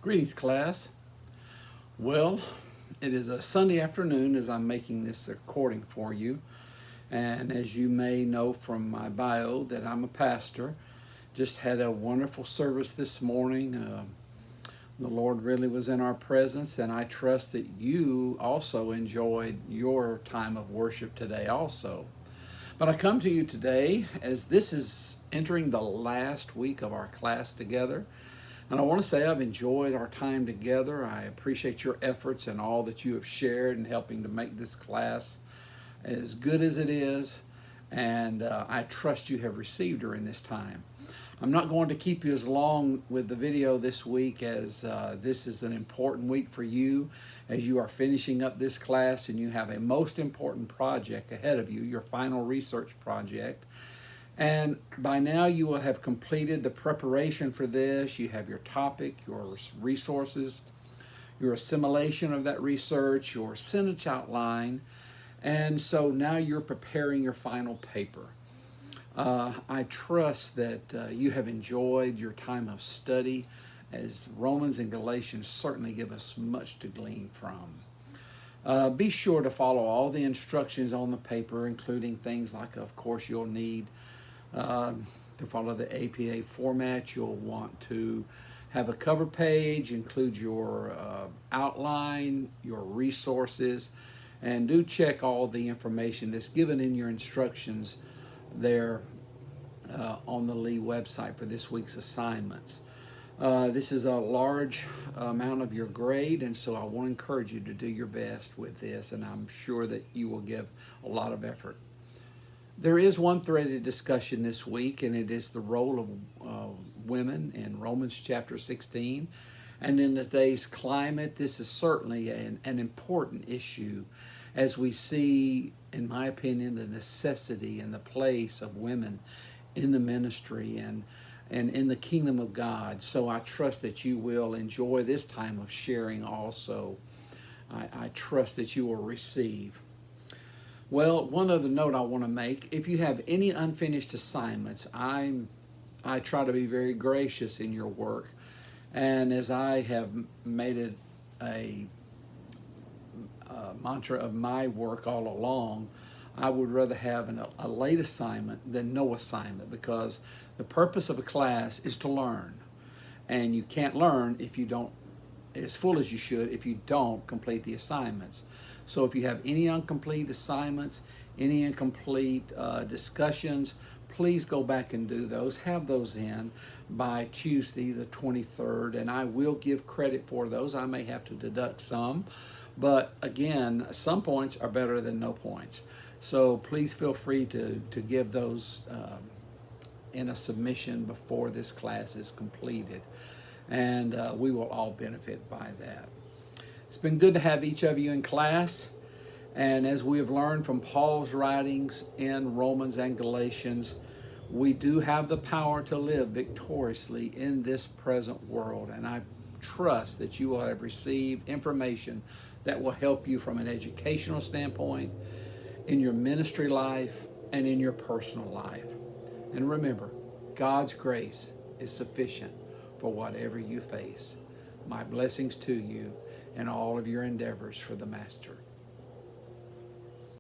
Greetings, class. Well, it is a Sunday afternoon as I'm making this recording for you. And as you may know from my bio that I'm a pastor. Just had a wonderful service this morning. The Lord really was in our presence, and I trust that you also enjoyed your time of worship today also. But I come to you today as this is entering the last week of our class together. And I want to say I've enjoyed our time together. I appreciate your efforts and all that you have shared in helping to make this class as good as it is. And I trust you have received during this time. I'm not going to keep you as long with the video this week as this is an important week for you as you are finishing up this class and you have a most important project ahead of you, your final research project. And by now you will have completed the preparation for this. You have your topic, your resources, your assimilation of that research, your sentence outline, and so now you're preparing your final paper. I trust that you have enjoyed your time of study, as Romans and Galatians certainly give us much to glean from. Be sure to follow all the instructions on the paper, including things like, of course, you'll need to follow the APA format. You'll want to have a cover page, include your outline, your resources, and do check all the information that's given in your instructions there on the Lee website for this week's assignments. This is a large amount of your grade, and so I want to encourage you to do your best with this, and I'm sure that you will give a lot of effort. There is one threaded discussion this week, and it is the role of women in Romans chapter 16. And in today's climate, this is certainly an important issue as we see, in my opinion, the necessity and the place of women in the ministry and in the kingdom of God. So I trust that you will enjoy this time of sharing also. I trust that you will receive. Well, one other note I want to make, if you have any unfinished assignments, I try to be very gracious in your work. And as I have made it a mantra of my work all along, I would rather have a late assignment than no assignment, because the purpose of a class is to learn. And you can't learn if you don't, as full as you should, if you don't complete the assignments. So if you have any incomplete assignments, any incomplete discussions, please go back and do those. Have those in by Tuesday the 23rd, and I will give credit for those. I may have to deduct some, but again, some points are better than no points. So please feel free to give those in a submission before this class is completed, and we will all benefit by that. It's been good to have each of you in class, and as we have learned from Paul's writings in Romans and Galatians, we do have the power to live victoriously in this present world, and I trust that you will have received information that will help you from an educational standpoint, in your ministry life, and in your personal life. And remember, God's grace is sufficient for whatever you face. My blessings to you and all of your endeavors for the Master.